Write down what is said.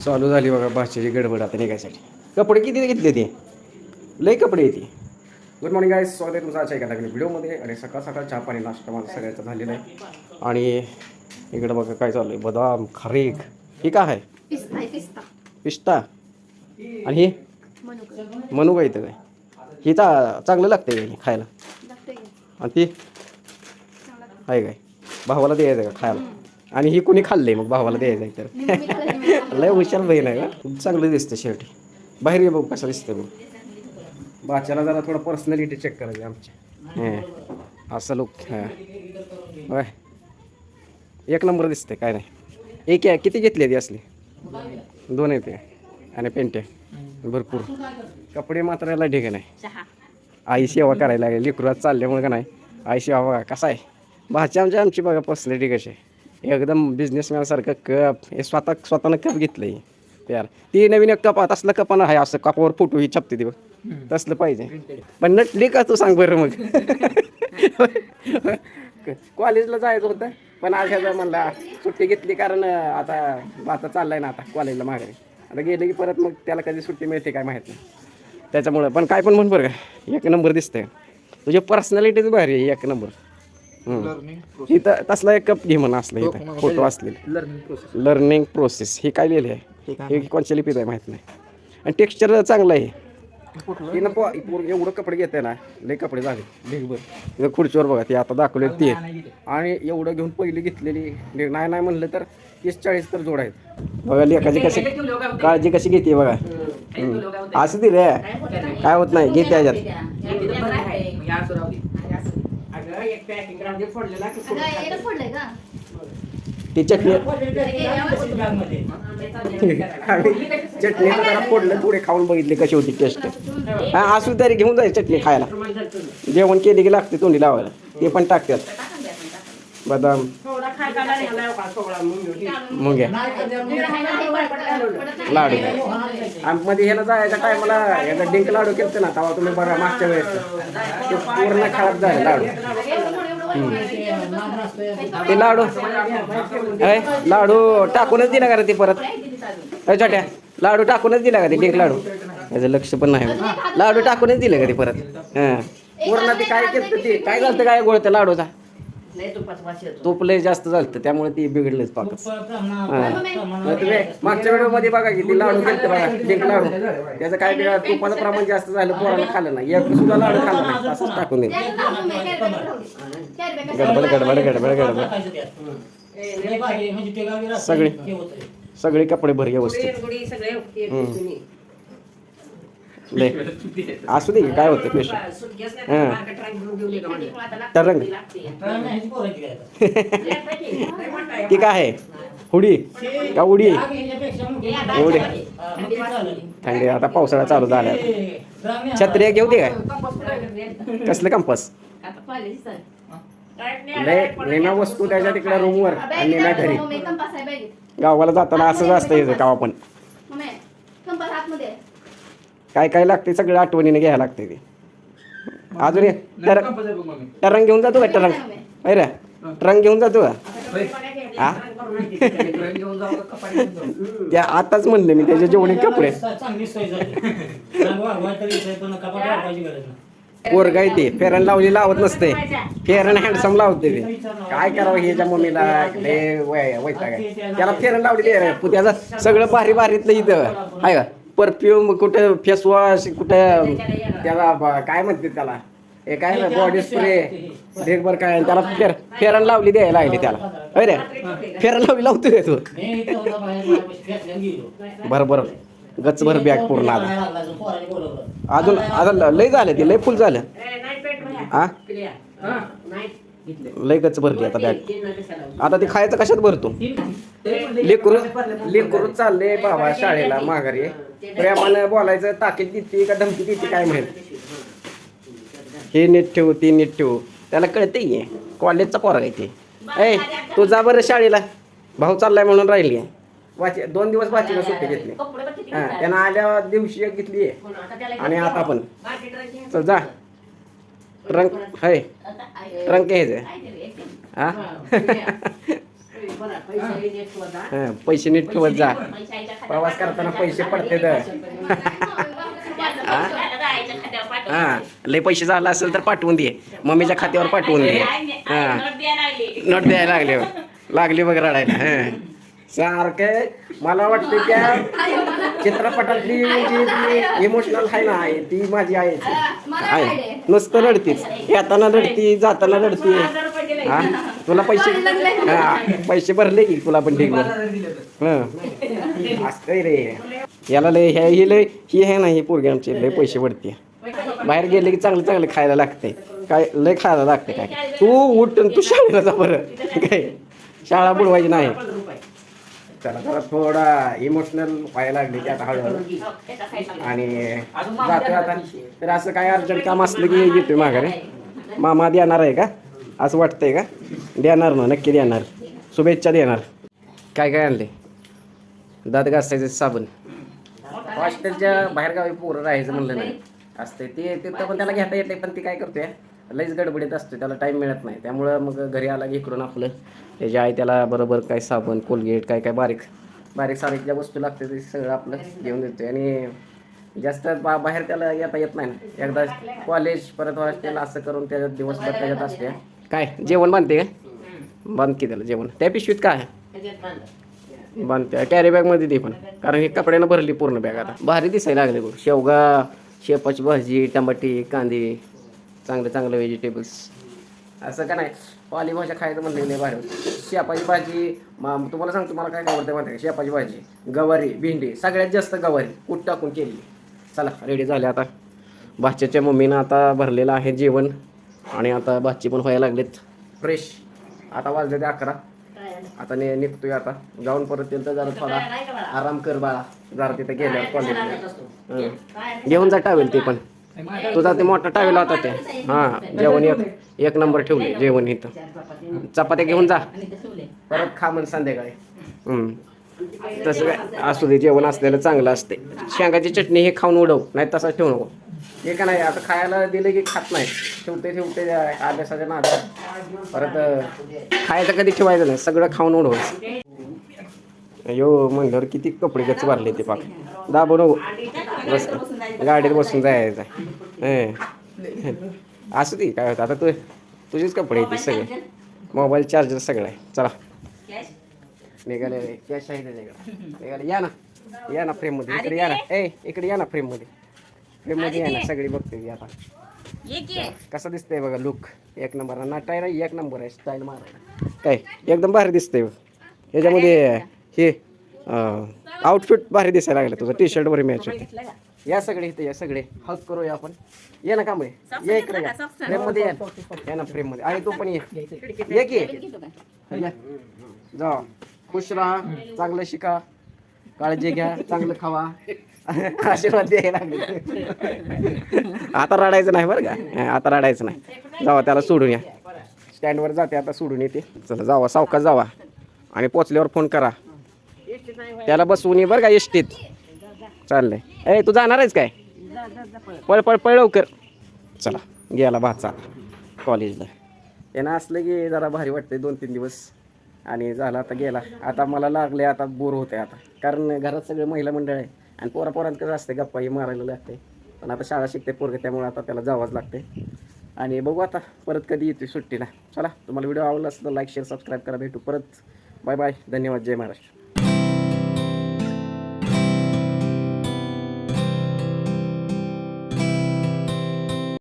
चालू झाली बघा भाषेची गडबड आता निघायसाठी. कपडे किती घेतले ते? लई कपडे येते. गुड मॉर्निंग गाईज, स्वागत आहे तुमचं आजच्या एका नवीन व्हिडिओमध्ये. आणि सकाळ सकाळ चहा पाणी नाश्ता माझा सगळ्याचा झालेला आहे. आणि इकडं बघा काय चालू आहे, बदाम खारीक. हे काय आहे? पिस्ता. आणि हे मनुका येतं काय? हे चांगलं लागतं का खायला? आणि ती आहे काय? भावाला द्यायचं का खायला? आणि ही कोणी खाल्लंय मग भावाला द्यायचं आहे तर? लय हुशार बहीण आहे का? चांगलं दिसतं शर्ट. बाहेर ये बघू कसं दिसतं मग. बाच्याला जरा थोडं पर्सनॅलिटी चेक करायची आमची. असं लोक हां एक नंबर दिसते काय नाही. एक आहे किती घेतले ती असली? 2 येते आणि पेंटे भरपूर. कपडे मात्र याला ढेके नाही. आई सेवा करायला लागली लेकरात चालल्यामुळे का नाही. आई सेवा बघा कसा आहे भाच्या आमची बघा पर्सनॅलिटी कशी आहे. एकदम बिझनेसमॅन सारखं कप हे स्वतःनं कप घेतलंय यार. ती नवीन एक कप तसलं कपानं आहे असं कपावर फोटो ही छापते ती बघ तसलं पाहिजे. पण नटली का तू सांग बरं मग. कॉलेजला जायचं होतं पण आज ह्याचा म्हणला सुट्टी घेतली कारण आता चाललाय ना आता कॉलेजला माघारी. आता गेलं की परत मग त्याला कधी सुट्टी मिळते काय माहीत नाही त्याच्यामुळं. पण काय पण म्हण बरं का एक नंबर दिसतंय तुझी पर्सनॅलिटीच भारी आहे एक नंबर. इथं तसला एक कप घे म्हणून असलं इथं फोटो असलेले लर्निंग प्रोसेस. हे काय लिहिलं आहे हे कोणत्या लिपीत आहे माहीत नाही. आणि टेक्स्चर चांगलं आहे. एवढं कपडे घेते ना लई कपडे झाले ढेगभर. इथं खुर्चीवर बघा ते आता दाखवले ते. आणि एवढं घेऊन पहिली घेतलेली नाही म्हणलं तर 30-40 तर जोड आहेत बघा. लेखाची कशी काळजी कशी घेते बघा. असं ती रे काय होत नाही घेते ह्याच्यात. ती चटणी जरा फोडलं थोडे खाऊन बघितले कशी होती टेस्ट. हा असू तरी घेऊन जायची चटणी खायला. जेवण केले की लागते तोंडी लावायला. ते पण टाकतात बदाम मुंग्या लाडू. मध्ये ह्याला जायच्या टायमाला ह्याचा डिंक लाडू केलं ना तेव्हा तुम्ही बघा मागच्या वेळेस ते पूर्ण खराब झाले लाडू. ते लाडू टाकूनच दिला का रे ते परत? छोट्या लाडू टाकूनच दिला का ते डिंक लाडू? याचं लक्ष पण नाही. लाडू टाकूनच दिले का ते परत? हां पूर्ण ते काय केलं ते काय झालं काय गोळत्या लाडूचा? तूप लय जास्त झालं त्यामुळे ती बिघडलंच पाकच. मागच्या व्हिडिओ मध्ये बघा की ती लाडू केलं बघा डिंक लाडू. त्याचं काय बिघड तुपाचं प्रमाण जास्त झालं पोरानं खाल्लं नाही. एक सुद्धा लाडू खाल्ला नाही असंच टाकून दिलं. गडबड सगळे कपडे भर व्यवस्थित. असू दे काय होतं पेश. तरंग ती काय आहे हुडी का उडी? एवढी थंडी आता पावसाळा चालू झाला. छत्र्या घेऊ दे काय कसलं कंपास नेम्या वस्तू त्याच्या तिकडे रूमवर आणि नेम्या घरी. गावाला जाताना असंच असतं याचं गावा पण काय काय लागते सगळं आठवणीने घ्यायला लागते ते. अजून टरंग घेऊन जातो का? टरंग रे टरंग घेऊन जातो का? हा त्या आताच म्हणले मी त्याचे जेवढे कपडे पोरगा ते फेरन लावली लावत नसते. फेरन हँडसम लावते ते. काय करावं ह्याच्या मम्मीला त्याला फेरन लावली ते त्याचं सगळं भारी भारीतलं इथं आहे का. परफ्यूम कुठं फेसवॉश कुठं त्याला काय म्हणते त्याला हे काय बॉडी स्प्रे ढेकभर काय त्याला फेरन लावली द्यायला लागली त्याला. अरे फेरन लावली लावतोय तू बरं गचभर बॅग पूर्ण. अजून लय झालं ते लय फुल झालं. हा लय गच भरली आता बॅग. आता ते खायचं कशात भरतो? लेकरू चालले बाबा शाळेला माघारी. प्रेमानं बोलायचं ताकीद देते का धमकी देते काय माहित. हे नीट ठेवू ते नीट ठेवू त्याला कळते कॉलेजचा पोरगा आहे ते. ए तू जा बरं शाळेला भाऊ चाललाय म्हणून राहिली. 2 दिवस बाचीला सुट्टी घेतली. हां त्यानं आल्या दिवशी एक घेतली आणि आता पण चल जा. ट्रंक आहे ट्रंक घ्यायचं. हां पैसे नीट ठेवत जा. प्रवास करताना पैसे पडते हा लय पैसे झाला असेल तर पाठवून दे, मम्मीच्या खात्यावर पाठवून दे. हा नोट द्यायला लागली बघ रडायला. सारखं मला वाटतं त्या चित्रपटातली जी इमोशनल आहे ना ती माझी आहे. नुसतं रडतीच, येताना रडती जाताना रडती. हा तुला पैसे भरले की तुला पण ठीक असतंय रे. याला लय ही आहे ना ही पोरगी आमची लय पैसे पडते. बाहेर गेले की चांगलं चांगलं खायला लागते. काय लय खायला लागते काय. तू उठ तू शाळेला जा बरं. काय शाळा बुडवायची नाही. चला जरा थोडा इमोशनल व्हायला लागले की आता हळूहळू आणि जातोय आता. तर असं काय अर्जंट काम असलं की येतोय माघारी. मामा देणार आहे का असं वाटतंय का? देणार ना, नक्की देणार. शुभेच्छा देणार. काय काय आणले? दात घासायचे साबण. हॉस्टेलच्या बाहेरगावी पोरं राहायचं म्हणलं नाही असते ते तिथं पण त्याला घेता येते, पण ती काय करतोय लईच गडबडीत असतो, त्याला टाईम मिळत नाही. त्यामुळं मग घरी आला की इकडून आपलं त्याची आई त्याला बरोबर काय साबण कोलगेट काय काय बारीक सारीक ज्या वस्तू लागते ते सगळं आपलं घेऊन देतोय. आणि जास्त बाहेर त्याला येता येत नाही ना. एकदा कॉलेज परत हॉस्टेल असं करून त्याच्यात दिवसभर त्याच्यात असते. काय जेवण बांधते का? बांध की त्याला जेवण. त्या पिशवीत काय बांधते? कॅरी बॅगमध्ये दे पण, कारण हे कपड्यानं भरली पूर्ण बॅग. आता भारी दिसायला लागले बघ. शेवगा, शेपाची भाजी, टमाटे, कांदे, चांगलं व्हेजिटेबल्स. असं का नाही पालेभाज्या खायचं म्हणलं नाही बाहेर. शेपाची भाजी तुम्हाला सांगतो मला काय आवडतं माहिती का? शेपाची भाजी, गवारी, भेंडी, सगळ्यात जास्त गवारी कूट टाकून केली. चला रेडी झाले आता. भाच्याच्या मम्मीनं आता भरलेलं आहे जेवण आणि आता भाची पण व्हायला लागलेत फ्रेश. आता वाजले ते 11. आता निघतोय आता. जाऊन परत येईल तर जरा थोडा आराम कर बाळा. जरा तिथं गेल्यावर कॉलेजला घेऊन जा टावेल ते पण. तुझा ते मोठा टावेल होता ते. हां जेवण एक नंबर ठेवले जेवण इथं. चपात्या घेऊन जा परत खा म्हण संध्याकाळी. तसं काय असू दे, जेवण असलेलं चांगलं असते. शेंगाची चटणी हे खाऊन उडव, नाही तसंच ठेवू नको. हे का नाही आता खायला दिलं की खात नाही. ठेवते अभ्यासाच्या नादात परत खायचं कधी ठेवायचं नाही, सगळं खाऊन उडवायचं. अयो म्हणल्यावर किती कपडे गच भरले ते पाक. दाबू नको बस, गाडीत बसून जायचं. असू दे काय होतं आता. तुझेच कपडे येते सगळे, मोबाईल चार्जर सगळं आहे. चला निघाले. कॅश आहे त्याच्याकडे. निघाले. या ना फ्रेममध्ये. इकडे या ना. इकडे या ना फ्रेममध्ये या ना. सगळी बघते आता कसं दिसतंय बघा. लुक एक नंबर. नाटाय ना एक नंबर आहे. स्टाईल मारायला काय एकदम भारी दिसतंय. याच्यामध्ये हे आउटफिट भारी दिसायला लागलं. तुझं टी शर्ट वर मॅच होते. या सगळे इथे या सगळे हक करूया आपण. ये ना कांबळे ये इकडे या फ्रेममध्ये. या ना फ्रेममध्ये. आणि तू पण ये की जा. खुश राहा, चांगलं शिका, काळजी घ्या, चांगलं खावा, आशीर्वाद द्यायला लागले. आता रडायचं नाही बरं का. आता रडायचं नाही. जावा त्याला सोडून या. स्टँडवर जाते आता सोडून येते. चला जावा सावकाश जावा आणि पोचल्यावर फोन करा. त्याला बसवून ये बरं का एसटीत. चाललंय. तू जाणार आहेस काय? पळ लवकर. चला गेला भाचा कॉलेजला. यानं असलं की जरा भारी वाटतंय 2-3 दिवस. आणि झाला आता गेला. आता मला लागले आता बोर होते आता, कारण घरात सगळे महिला मंडळ आहे आणि पोरांत कसं असते गप्पाही मारायला लागते. पण आता शाळा शिकते पोरगे, त्यामुळे आता त्याला जावंच लागते. आणि बघू आता परत कधी येते सुट्टीला. चला तुम्हाला व्हिडिओ आवडला असेल तर लाईक शेअर सबस्क्राईब करा. भेटू परत. Bye bye. धन्यवाद. जय महाराष्ट्र.